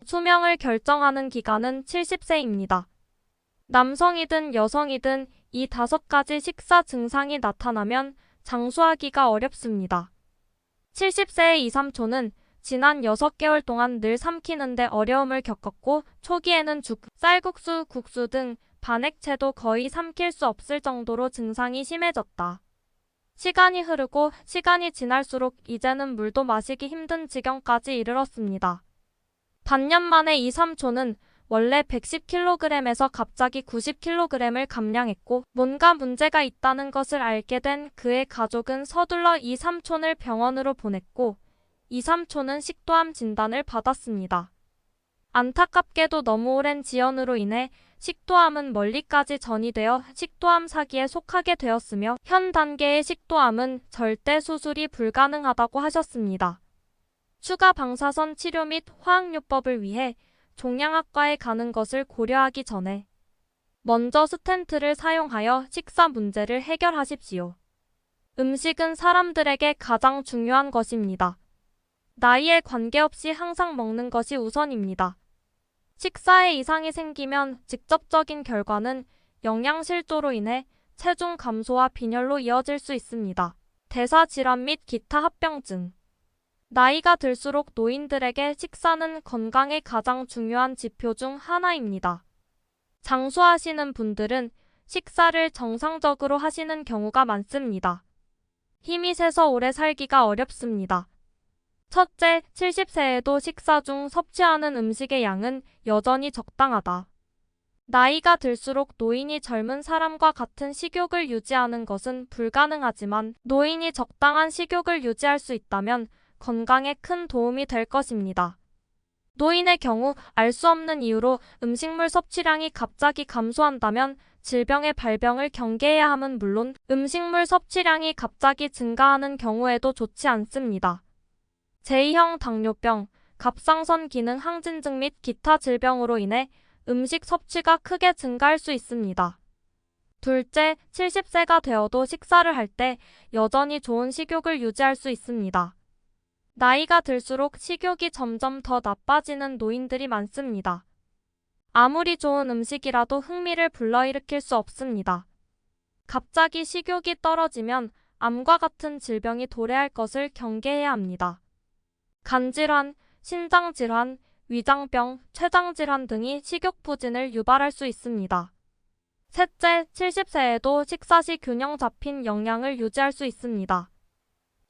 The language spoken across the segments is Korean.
수명을 결정하는 기간은 70세입니다. 남성이든 여성이든 이 5가지 식사 증상이 나타나면 장수하기가 어렵습니다. 70세의 이삼촌은 지난 6개월 동안 늘 삼키는데 어려움을 겪었고 초기에는 죽, 쌀국수, 국수 등 반액채도 거의 삼킬 수 없을 정도로 증상이 심해졌다. 시간이 흐르고 시간이 지날수록 이제는 물도 마시기 힘든 지경까지 이르렀습니다. 반년 만에 이삼촌은 원래 110kg에서 갑자기 90kg을 감량했고 뭔가 문제가 있다는 것을 알게 된 그의 가족은 서둘러 이삼촌을 병원으로 보냈고 이삼촌은 식도암 진단을 받았습니다. 안타깝게도 너무 오랜 지연으로 인해 식도암은 멀리까지 전이되어 식도암 사기에 속하게 되었으며 현 단계의 식도암은 절대 수술이 불가능하다고 하셨습니다. 추가 방사선 치료 및 화학요법을 위해 종양학과에 가는 것을 고려하기 전에 먼저 스텐트를 사용하여 식사 문제를 해결하십시오. 음식은 사람들에게 가장 중요한 것입니다. 나이에 관계없이 항상 먹는 것이 우선입니다. 식사에 이상이 생기면 직접적인 결과는 영양실조로 인해 체중 감소와 빈혈로 이어질 수 있습니다. 대사질환 및 기타 합병증. 나이가 들수록 노인들에게 식사는 건강의 가장 중요한 지표 중 하나입니다. 장수하시는 분들은 식사를 정상적으로 하시는 경우가 많습니다. 힘이 세서 오래 살기가 어렵습니다. 첫째, 70세에도 식사 중 섭취하는 음식의 양은 여전히 적당하다. 나이가 들수록 노인이 젊은 사람과 같은 식욕을 유지하는 것은 불가능하지만 노인이 적당한 식욕을 유지할 수 있다면 건강에 큰 도움이 될 것입니다. 노인의 경우 알 수 없는 이유로 음식물 섭취량이 갑자기 감소한다면 질병의 발병을 경계해야 함은 물론 음식물 섭취량이 갑자기 증가하는 경우에도 좋지 않습니다. 제2형 당뇨병, 갑상선 기능 항진증 및 기타 질병으로 인해 음식 섭취가 크게 증가할 수 있습니다. 둘째, 70세가 되어도 식사를 할 때 여전히 좋은 식욕을 유지할 수 있습니다. 나이가 들수록 식욕이 점점 더 나빠지는 노인들이 많습니다. 아무리 좋은 음식이라도 흥미를 불러일으킬 수 없습니다. 갑자기 식욕이 떨어지면 암과 같은 질병이 도래할 것을 경계해야 합니다. 간질환, 신장질환, 위장병, 췌장질환 등이 식욕부진을 유발할 수 있습니다. 셋째, 70세에도 식사 시 균형 잡힌 영양을 유지할 수 있습니다.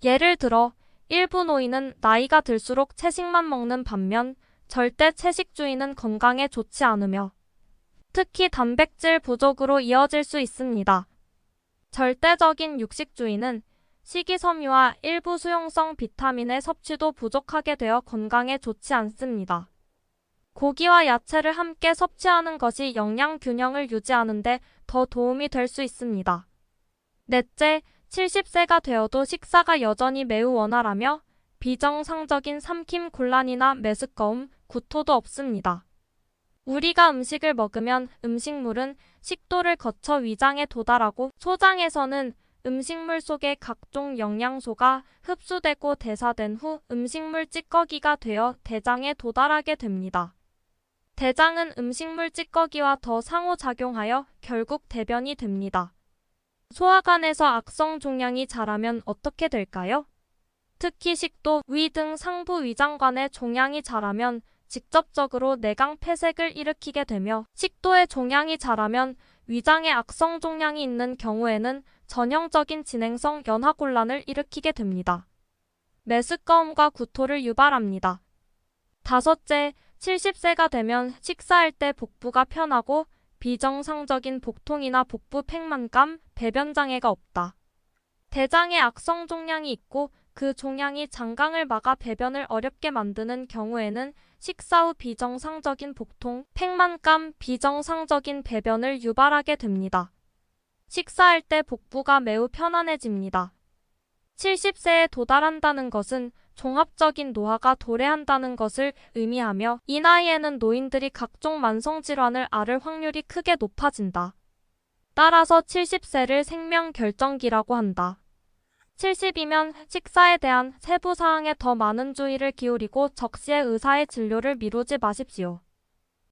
예를 들어 일부 노인은 나이가 들수록 채식만 먹는 반면 절대 채식주의는 건강에 좋지 않으며 특히 단백질 부족으로 이어질 수 있습니다. 절대적인 육식주의는 식이섬유와 일부 수용성 비타민의 섭취도 부족하게 되어 건강에 좋지 않습니다. 고기와 야채를 함께 섭취하는 것이 영양 균형을 유지하는 데 더 도움이 될 수 있습니다. 넷째, 70세가 되어도 식사가 여전히 매우 원활하며 비정상적인 삼킴 곤란이나 메스꺼움, 구토도 없습니다. 우리가 음식을 먹으면 음식물은 식도를 거쳐 위장에 도달하고 소장에서는 음식물 속의 각종 영양소가 흡수되고 대사된 후 음식물 찌꺼기가 되어 대장에 도달하게 됩니다. 대장은 음식물 찌꺼기와 더 상호작용하여 결국 대변이 됩니다. 소화관에서 악성 종양이 자라면 어떻게 될까요? 특히 식도, 위 등 상부 위장관에 종양이 자라면 직접적으로 내강 폐색을 일으키게 되며 식도에 종양이 자라면 위장에 악성 종양이 있는 경우에는 전형적인 진행성 연화곤란을 일으키게 됩니다. 메스꺼움과 구토를 유발합니다. 다섯째, 70세가 되면 식사할 때 복부가 편하고 비정상적인 복통이나 복부 팽만감, 배변장애가 없다. 대장에 악성 종양이 있고 그 종양이 장강을 막아 배변을 어렵게 만드는 경우에는 식사 후 비정상적인 복통, 팽만감, 비정상적인 배변을 유발하게 됩니다. 식사할 때 복부가 매우 편안해집니다. 70세에 도달한다는 것은 종합적인 노화가 도래한다는 것을 의미하며 이 나이에는 노인들이 각종 만성질환을 앓을 확률이 크게 높아진다. 따라서 70세를 생명 결정기라고 한다. 70이면 식사에 대한 세부 사항에 더 많은 주의를 기울이고 적시에 의사의 진료를 미루지 마십시오.